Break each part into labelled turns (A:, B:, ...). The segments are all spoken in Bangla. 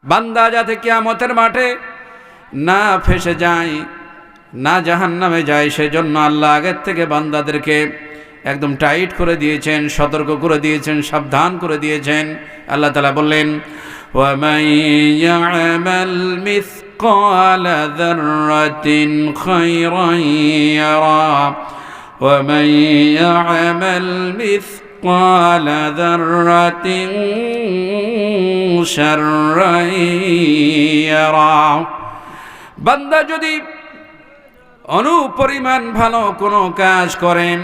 A: বান্দা যাতে কিয়ামতের মাঠে না ফেসে যায়, না জাহান্নামে যায়, সেজন্য আল্লাহ আগের থেকে বান্দাদেরকে একদম টাইট করে দিয়েছেন, সতর্ক করে দিয়েছেন, সাবধান করে দিয়েছেন। আল্লাহ তাআলা বললেন, ওয়ামান ইয়ামাল মিসকালা যাররাতিন খায়রান ইয়ারা ওয়ামান ইয়ামাল মিসকালা যাররাতিন শাররান ইয়ারা। বান্দা যদি অনুপরিমাণ ভালো কোনো কাজ করেন,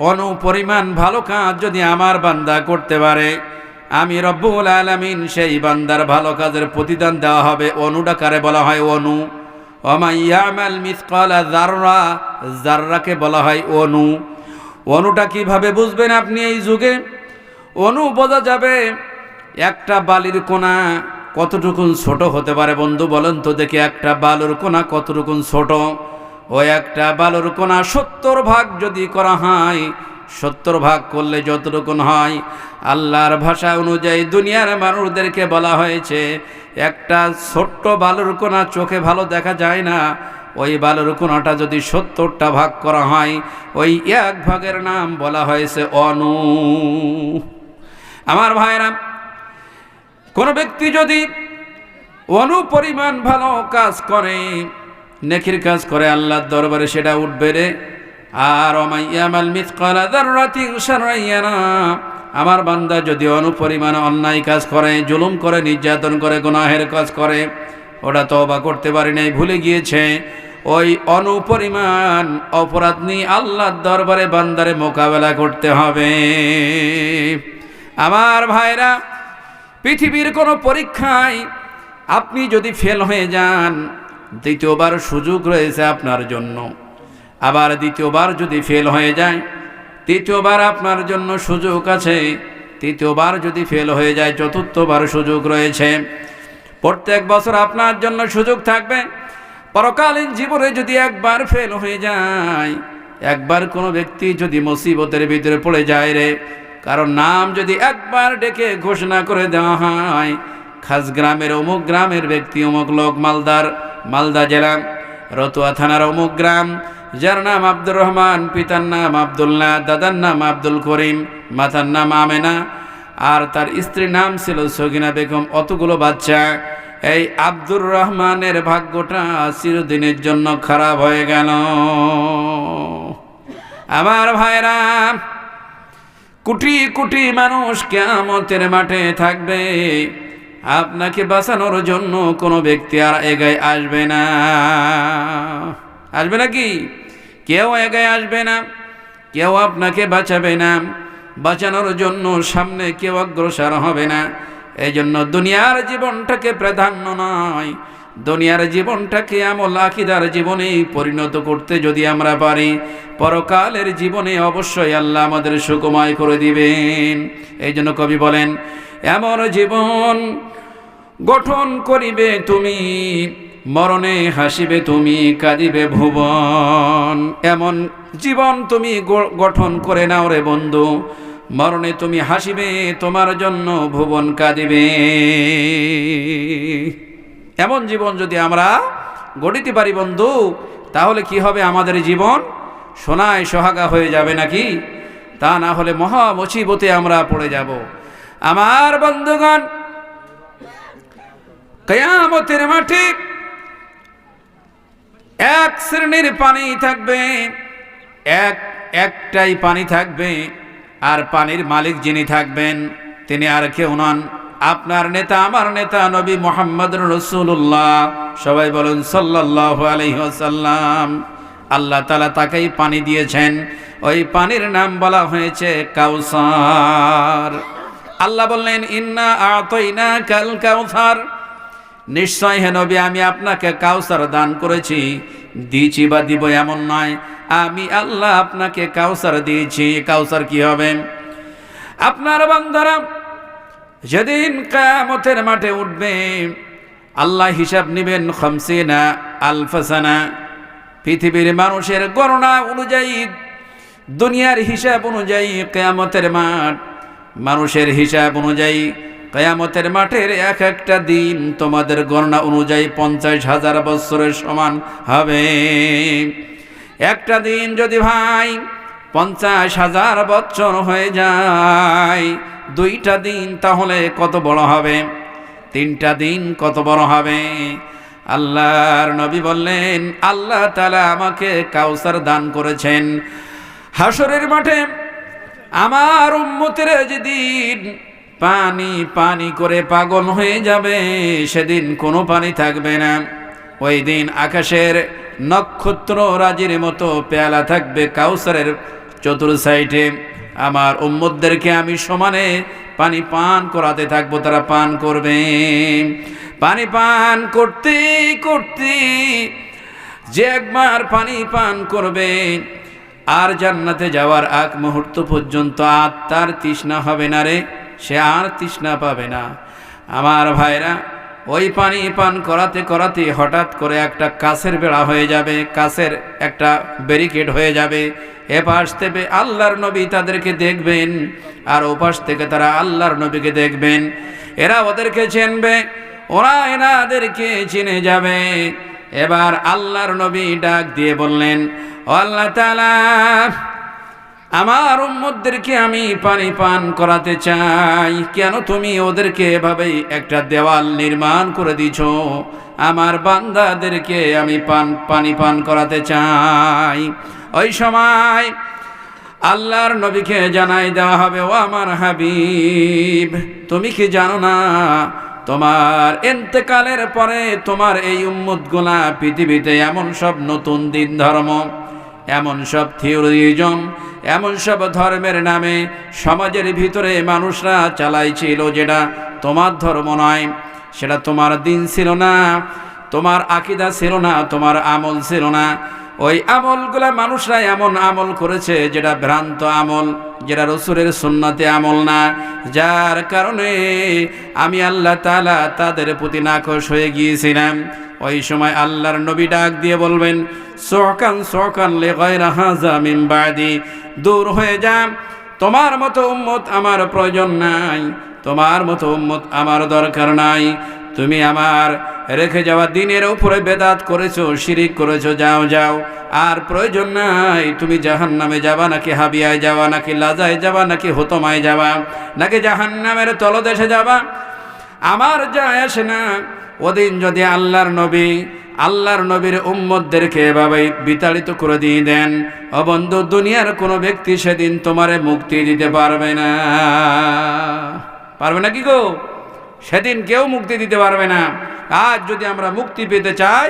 A: অনুপরিমাণ ভালো কাজ যদি আমার বান্দা করতে পারে, আমি রব্বুল আলামিন সেই বান্দার ভালো কাজের প্রতিদান দেওয়া হবে। অনুটাকারে বলা হয় অনু। ওমা ইয়ামাল মিসকালা যাররা, যাররাকে বলা হয় অনু। অনুটা কিভাবে বুঝবেন আপনি এই যুগে? অনু বোঝা যাবে একটা বালির কোনা কতটুকুন ছোট হতে পারে। বন্ধু বলেন তো দেখি, একটা বালুর কোনা কতটুকুন ছোট? ওই একটা বালুর কোনা 70 ভাগ যদি করা হয়, 70 ভাগ করলে যতটুকুন হয়, আল্লাহর ভাষা অনুযায়ী দুনিয়ার মানুষদেরকে বলা হয়েছে একটা ছোট্ট বালুর কোনা চোখে ভালো দেখা যায় না। ওই বালুর কোনাটা যদি 70টা ভাগ করা হয়, ওই এক ভাগের নাম বলা হয়েছে অনু। আমার ভাইরা, কোনো ব্যক্তি যদি অনুপরিমাণ ভালো কাজ করে, নেকির কাজ করে, আল্লাহর দরবারে সেটা উঠবে রে। আর ওমা ইয়ামাল মিসকালা যাররাতিন শাররান ইয়ারা, আমার বান্দা যদি অনুপরিমাণ অন্যায় কাজ করে, জুলুম করে, নির্যাতন করে, গুনাহের কাজ করে, ওটা তওবা করতে পারে নাই, ভুলে গিয়েছে, ওই অনুপরিমাণ অপরাধ নিয়ে আল্লাহর দরবারে বান্দারে মোকাবেলা করতে হবে। আমার ভাইরা, পৃথিবীর কোনো পরীক্ষায় আপনি যদি ফেল হয়ে যান, দ্বিতীয়বার সুযোগ রয়েছে আপনার জন্য। আবার দ্বিতীয়বার যদি ফেল হয়ে যায়, তৃতীয়বার আপনার জন্য সুযোগ আছে। তৃতীয়বার যদি ফেল হয়ে যায়, চতুর্থবার সুযোগ রয়েছে। প্রত্যেক বছর আপনার জন্য সুযোগ থাকবে। পরকালীন জীবনে যদি একবার ফেল হয়ে যায়, একবার কোনো ব্যক্তি যদি মুসিবতের ভিতরে পড়ে যায় রে, কারণ নাম যদি একবার ডেকে ঘোষণা করে দেওয়া হয়, খাস গ্রামের অমুক গ্রামের ব্যক্তি, অমুক লোক, মালদা জেলা রতুয়া থানার অমুক গ্রাম, যার নাম আব্দুর রহমান, পিতার নাম আব্দুল্লাহ, দাদার নাম আব্দুল করিম, মাতার নাম আমেনা, আর তার স্ত্রীর নাম ছিল সগিনা বেগম, অতগুলো বাচ্চা। এই আব্দুর রহমানের ভাগ্যটা চিরদিনের জন্য খারাপ হয়ে গেল। আমার ভাইরা, কোটি কোটি মানুষ কিয়ামতের মাঠে থাকবে। আপনাকে বাঁচানোর জন্য কোনো ব্যক্তি আর এগায় আসবে না। আসবে না কি? কেউ এগায় আসবে না, কেউ আপনাকে বাঁচাবে না। বাঁচানোর জন্য সামনে কেউ অগ্রসর হবে না। এই জন্য দুনিয়ার জীবনটাকে প্রাধান্য নয়, দুনিয়ার জীবনটাকে আমল আকীদার জীবনে পরিণত করতে যদি আমরা পারি, পরকালের জীবনে অবশ্যই আল্লাহ আমাদের সুখময় করে দিবেন। এই জন্য কবি বলেন, এমন জীবন গঠন করিবে তুমি, মরণে হাসিবে তুমি, কাঁদিবে ভুবন। এমন জীবন তুমি গঠন করে নাও রে বন্ধু, মরণে তুমি হাসিবে, তোমার জন্য ভুবন কাঁদিবে। এমন জীবন যদি আমরা গড়িতে পারি বন্ধু, তাহলে কি হবে? আমাদের জীবন সোনায় সোহাগা হয়ে যাবে নাকি? তা না হলে মহা মুসিবতে আমরা পড়ে যাব। আমার বন্ধুগণ, কিয়ামতের মাঠে এক শ্রেণীর পানি থাকবে, একটাই পানি থাকবে, আর পানির মালিক যিনি থাকবেন তিনি আর কেউ নন, আপনার নেতা, আমার নেতা, নবী মুহাম্মদুর রাসূলুল্লাহ। সবাই বলুন সাল্লাল্লাহু আলাইহি ওয়াসাল্লাম। আল্লাহ তাআলা তাকেই পানি দিয়েছেন, ওই পানির নাম বলা হয়েছে কাউসার। আল্লাহ বললেন, ইন্না আ'তাইনাকাল কাউসার, নিশ্চয় হে নবী আমি আপনাকে কাউসার দান করেছি। দিয়েছি বা দিব এমন নয়, আমি আল্লাহ আপনাকে কাউসার দিয়েছি। কাউসার কি হবে? আপনার বান্দারা যেদিন কিয়ামতের মাঠে উঠবে, আল্লাহ হিসাব নেবেন 50 আলফ সানা। পৃথিবীর মানুষের গণনা অনুযায়ী, দুনিয়ার হিসাব অনুযায়ী কিয়ামতের মাঠ মানুষের হিসাব অনুযায়ী কিয়ামতের মাঠের এক একটা দিন তোমাদের গণনা অনুযায়ী 50,000 বছরের সমান হবে। একটা দিন যদি ভাই 50,000 বছর হয়ে যায়, 2টা দিন তাহলে কত বড় হবে, 3টা দিন কত বড় হবে। আল্লাহর নবী বললেন, আল্লাহ তাআলা আমাকে কাউসার দান করেছেন। হাসরের মাঠে আমার উম্মতের যেদিন পানি পানি করে পাগল হয়ে যাবে, সেদিন কোনো পানি থাকবে না। ওই দিন আকাশের নক্ষত্র রাজির মতো পেয়ালা থাকবে কাউসারের চতুর সাইডে। আমার উম্মতদেরকে আমি সমানে পানি পান করাতে থাকবো, তারা পান করবে। পানি পান করতে করতে যে একবার পানি পান করবে, আর জান্নাতে যাওয়ার আগ মুহূর্ত পর্যন্ত আর তার তৃষ্ণা হবে না রে, সে আর তৃষ্ণা পাবে না। আমার ভাইরা, ওই পানি পান করাতে করাতে হঠাৎ করে একটা কাছের বেড়া হয়ে যাবে, কাছের একটা ব্যারিকেড হয়ে যাবে। এপাশ থেকে আল্লাহর নবী তাদেরকে দেখবেন, আর ওপাশ থেকে তারা আল্লাহর নবীকে দেখবেন। এরা ওদেরকে চিনবে, ওরা এনাদেরকে চিনে যাবে। এবার আল্লাহর নবী ডাক দিয়ে বললেন, ও আল্লাহ তাআলা, আমার উম্মতদেরকে আমি পানি পান করাতে চাই, কেন তুমি ওদেরকে এভাবেই একটা দেওয়াল নির্মাণ করে দিছ? আমার বান্দাদেরকে আমি পানি পান করাতে চাই। ওই সময় আল্লাহর নবীকে জানাই দেওয়া হবে, ও আমার হাবিব, তুমি কি জানো না তোমার ইন্তেকালের পরে তোমার এই উম্মতগুলা পৃথিবীতে এমন সব নতুন দিন ধর্ম, এমন সব থিওরিজম, এমন সব ধর্মের নামে সমাজের ভিতরে মানুষরা চালাইছিল, যেটা তোমার ধর্ম নয়, সেটা তোমার দিন ছিল না, তোমার আকীদা ছিল না, তোমার আমল ছিল না। ওই আমলগুলা মানুষরা এমন আমল করেছে যেটা ভ্রান্ত আমল, যেটা রাসূলের সুন্নাতে আমল না, যার কারণে আমি আল্লাহ তাআলা তাদের প্রতি নাখোশ হয়ে গিয়েছিলাম। ওই সময় আল্লাহর নবী ডাক দিয়ে বলবেন, সুহকান সুহকান লিগায়রা হাযা মিন বাদি, দূর হয়ে যা, তোমার মতো উম্মত আমার প্রয়োজন নাই, তোমার মতো উম্মত আমার দরকার নাই। তুমি আমার রেখে যাওয়া দিনের উপরে বেদাত করেছো, শিরিক করেছো, যাও যাও, আর প্রয়োজন নাই। তুমি জাহান্নামে যাবা নাকি হাবিয়ায় যাবা, নাকি লাজায় যাবা, নাকি হোতমায় যাবা, নাকি জাহান্নামের তলদেশে যাবা, আমার যায় আসে না। ওদিন যদি আল্লাহর নবীর উম্মতদেরকে এভাবে বিতাড়িত করে দিয়ে দেন, ও বন্ধু, দুনিয়ার কোনো ব্যক্তি সেদিন তোমারে মুক্তি দিতে পারবে না। পারবে না কি গো? সেদিন কেউ মুক্তি দিতে পারবে না। আজ যদি আমরা মুক্তি পেতে চাই,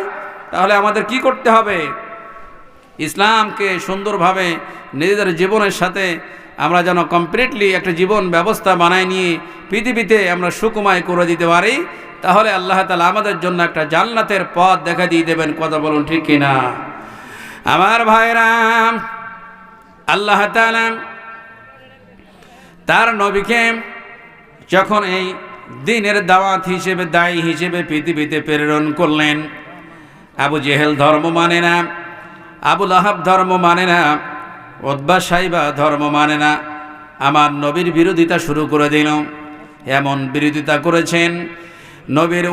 A: তাহলে আমাদের কি করতে হবে? ইসলামকে সুন্দরভাবে নিজেদের জীবনের সাথে আমরা যেন কমপ্লিটলি একটা জীবন ব্যবস্থা বানায় নিয়ে পৃথিবীতে আমরা সুকুমায় করে দিতে পারি, তাহলে আল্লাহ তাআলা আমাদের জন্য একটা জান্নাতের পথ দেখা দিয়ে দেবেন। কথা বলুন ঠিক কিনা? আমার ভাইরা, আল্লাহ তাআলা তার নবীকে যখন এই দিনের দাওয়াত হিসেবে, দায়ী হিসেবে পৃথিবীতে প্রেরণ করলেন, আবু জেহেল ধর্ম মানে না, আবু লাহাব ধর্ম মানে না, উতবা সাইবা ধর্ম মানে না, আমার নবীর বিরোধিতা শুরু করে দিল। এমন বিরোধিতা করেছেন, নবীর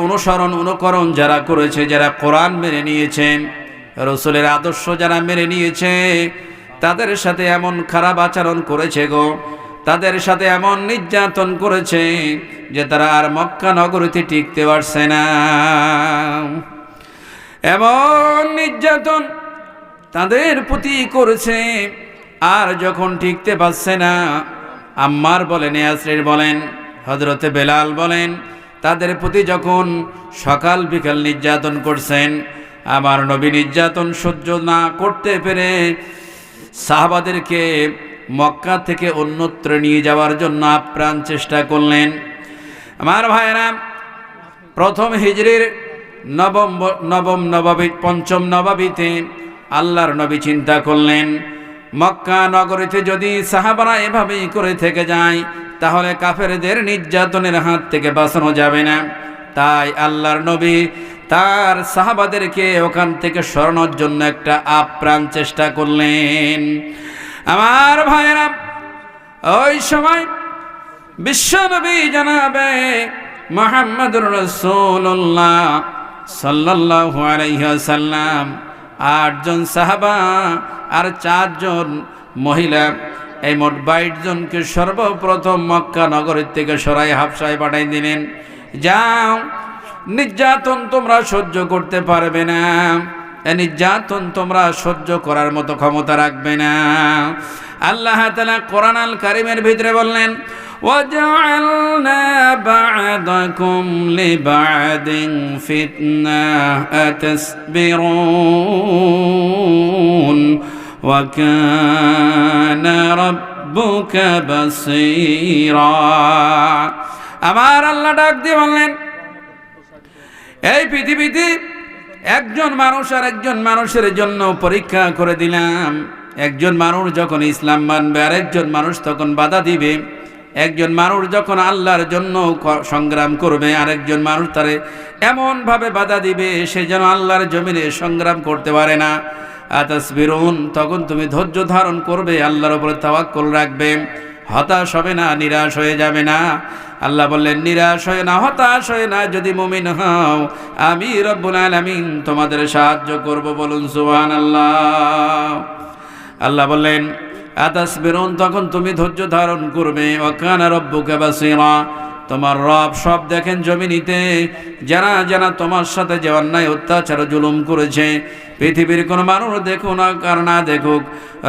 A: অনুকরণ যারা করেছে, যারা কোরআন মেনে নিয়েছে, রাসূলের আদর্শ যারা মেনে নিয়েছে, তাদের সাথে এমন খারাপ আচরণ করেছে গো, তাদের সাথে এমন নির্যাতন করেছে যে তারা আর মক্কা নগরীতে টিকতে পারছে না। এমন নির্যাতন তাদের প্রতি করেছে, আর যখন টিকতে পারছে না, আম্মার বলেন, ইয়াসির বলেন, হযরতে বেলাল বলেন, তাদের প্রতি যখন সকাল বিকাল নির্যাতন করছেন, আমার নবী নির্যাতন সহ্য না করতে পেরে সাহাবাদেরকে মক্কা থেকে অন্যত্র নিয়ে যাওয়ার জন্য আপ্রাণ চেষ্টা করলেন। আমার ভাইরা, প্রথম হিজরির পঞ্চম নবাবিতে আল্লাহর নবী চিন্তা করলেন, মক্কা নগরীতে যদি সাহাবারা এভাবেই করে থেকে যায়, তাহলে কাফেরদের নির্যাতনের হাত থেকে বাঁচানো যাবে না। তাই আল্লাহর নবী তার সাহাবাদেরকে ওখান থেকে সরানোর জন্য একটা আপ্রাণ চেষ্টা করলেন। আমার ভাইরা, ওই সময় বিশ্বনবী জনাবে মুহাম্মদুর রাসূলুল্লাহ সাল্লাল্লাহু আলাইহি ওয়াসাল্লাম 8 জন সাহাবা আর 4 জন মহিলা, এই মোট 22 জনকে সর্বপ্রথম মক্কা নগরীর থেকে সরাই হাবশায় পাঠাই দিলেন। যাও, নির্যাতন তোমরা সহ্য করতে পারবে না, এই নির্যাতন তোমরা সহ্য করার মতো ক্ষমতা রাখবে না। আল্লাহ তাআলা কোরআন আল কারীমের ভিতরে বললেন, وَجَعَلْنَا بَعْضَكُمْ لِبَعْضٍ فِتْنَةً أَتَصْبِرُونَ وَكَانَ رَبُّكَ بَصِيرًا। আমার আল্লাহ ডাক দিয়ে বললেন, এই পৃথিবীতে একজন মানুষ আর একজন মানুষের জন্য পরীক্ষা করে দিলাম। একজন মানুষ যখন ইসলাম মানবে আর একজন মানুষ তখন বাধা দিবে। একজন মানুষ যখন আল্লাহর জন্য সংগ্রাম করবে আর একজন মানুষ তারে এমনভাবে বাধা দিবে সে যেন আল্লাহর জমিনে সংগ্রাম করতে পারে না। আতাসবিরুন, তখন তুমি ধৈর্য ধারণ করবে, আল্লাহর উপরে তাওয়াক্কুল রাখবে, হতাশ হবে না, নিরাশ হয়ে যাবে না। আল্লাহ বললেন, নিরাশ হয়ে না, হতাশ হয়ে না, যদি মুমিন হও আমি রব্বুল আলামিন তোমাদের সাহায্য করব। বলুন সুবহানাল্লাহ। আল্লাহ বললেন, আতাসবিরুন, তখন তুমি ধৈর্য ধারণ করবে। ওয়া কানা রাব্বুকা বাসীরা, তোমার রব সব দেখেন জমিনিতে। যারা যারা তোমার সাথে যে অন্যায় অত্যাচার জুলুম করেছে, পৃথিবীর কোনো মানুষ দেখুক না আর না দেখুক,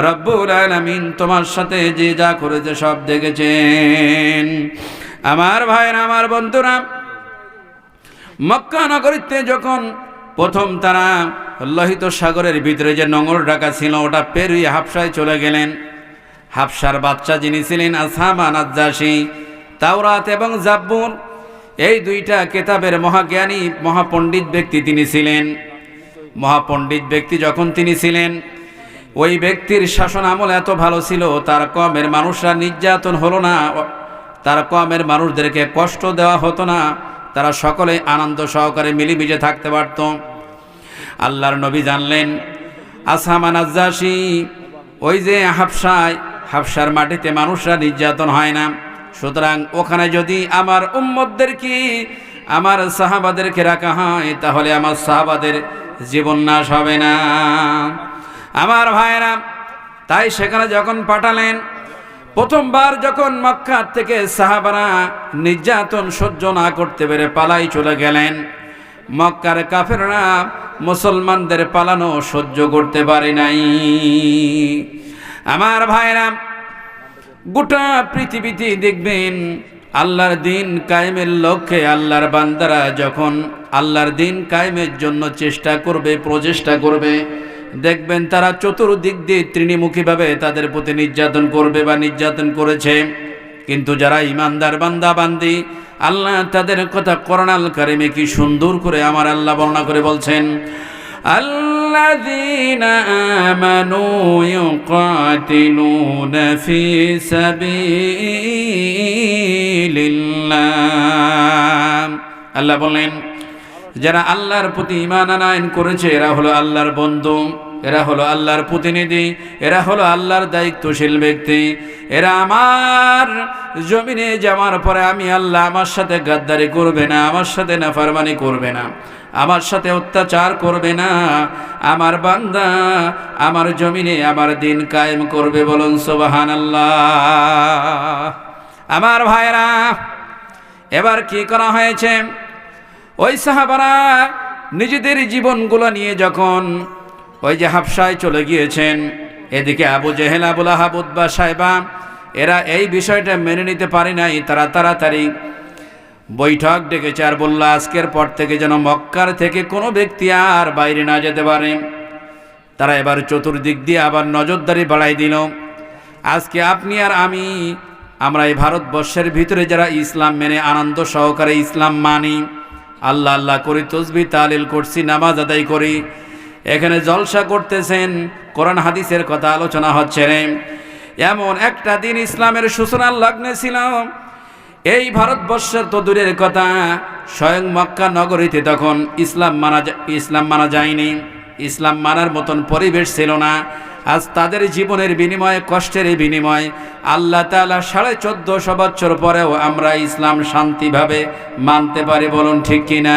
A: রব্বুল আলামিন তোমার সাথে যে যা করেছে সব দেখেছেন। আমার ভাইরা, আমার বন্ধুরা, মক্কা নগরীতে যখন প্রথম তারা লোহিত সাগরের ভিতরে যে নোঙর ডাকা ছিল ওটা পেরিয়ে হাবশায় চলে গেলেন। হাবশার বাদশা যিনি ছিলেন আসহামা নাজ্জাশী, তাওরাত এবং জাব্বুর এই দুইটা কেতাবের মহাজ্ঞানী মহাপণ্ডিত ব্যক্তি তিনি ছিলেন। মহাপণ্ডিত ব্যক্তি যখন তিনি ছিলেন, ওই ব্যক্তির শাসন আমল এত ভালো ছিল, তার কওমের মানুষরা নির্যাতন হলো না, তার কওমের মানুষদেরকে কষ্ট দেওয়া হতো না, তারা সকলে আনন্দ সহকারে মিলেমিশে থাকতে পারত। আল্লাহর নবী জানলেন আসহামা নাজ্জাশী ওই যে হাবশার মাটিতে মানুষরা নির্যাতন হয় না, সুতরাং ওখানে যদি আমার উম্মতদেরকে, আমার সাহাবাদেরকে রাখা হয় তাহলে আমার সাহাবাদের জীবন নাশ হবে না। আমার ভাইরা, তাই সেখানে যখন পাঠালেন, প্রথমবার যখন মক্কা থেকে সাহাবারা নির্যাতন সহ্য না করতে পেরে পালাই চলে গেলেন, মক্কার কাফেররা মুসলমানদের পালানো সহ্য করতে পারে নাই। আমার ভাইরা, গোটা পৃথিবীতে দেখবেন আল্লাহর দিন কায়েমের লক্ষ্যে আল্লাহর বান্দারা যখন আল্লাহর দিন কায়েমের জন্য চেষ্টা করবে, প্রচেষ্টা করবে, দেখবেন তারা চতুর্দিক দিয়ে ত্রিনিমুখীভাবে তাদের প্রতি নির্যাতন করবে বা নির্যাতন করেছে। কিন্তু যারা ইমানদার বান্দা বান্দি, আল্লাহ তাদের কথা কোরআন আল কারীমে কি সুন্দর করে আমার আল্লাহ বর্ণনা করে বলছেন, আল্লাযীনা আমানু ইউকাতিলুনা ফি সাবিলিল্লাহ। আল্লাহ বলেন, যারা আল্লাহর প্রতি ঈমান আনয়ন করেছে এরা হলো আল্লাহর বন্ধু, এরা হলো আল্লাহর প্রতিনিধি, এরা হলো আল্লাহর দায়িত্বশীল ব্যক্তি। এরা আমার জমিনে যাওয়ার পরে আমি আল্লাহ আমার সাথে গাদ্দারি করবে না, আমার সাথে নাফরমানি করবে না, আমার সাথে অত্যাচার করবে না। আমার বান্দা আমার জমিনে আমার দিন কায়েম করবে। বলুন সুবহানাল্লাহ। আমার ভাইরা, এবার কি করা হয়েছে, ওই সাহাবারা নিজেদের জীবনগুলো নিয়ে যখন ওই যে হাবশায় চলে গিয়েছেন, এদিকে আবু জেহেল, আবু লাহাব, উতবা, সাইবা এরা এই বিষয়টা মেনে নিতে পারে নাই। তারা তাড়াতাড়ি বৈঠক ডেকেছে আর বলল, আজকের পর থেকে যেন মক্কার থেকে কোনো ব্যক্তি আর বাইরে না যেতে পারে। তারা এবার চতুর্দিক দিয়ে আবার নজরদারি বাড়াই দিল। আজকে আপনি আর আমি, আমরা এই ভারতবর্ষের ভিতরে যারা ইসলাম মেনে আনন্দ সহকারে ইসলাম মানি, আল্লাহ আল্লাহ করি, তসবিহ তাহলিল করছি, নামাজ আদায় করি, এখানে জলসা করতেছেন, কোরআন হাদিসের কথা আলোচনা হচ্ছে রে, এমন একটা দিন ইসলামের সূচনার লগ্নে ছিল। এই ভারতবর্ষের তো দূরের কথা, স্বয়ং মক্কা নগরীতে তখন ইসলাম মানা যায়নি, ইসলাম মানার মতন পরিবেশ ছিল না। আজ তাদের জীবনের বিনিময়ে, কষ্টের বিনিময়ে আল্লাহ তাআলা 1450 বছর পরেও আমরা ইসলাম শান্তিভাবে মানতে পারি, বলুন ঠিক কিনা?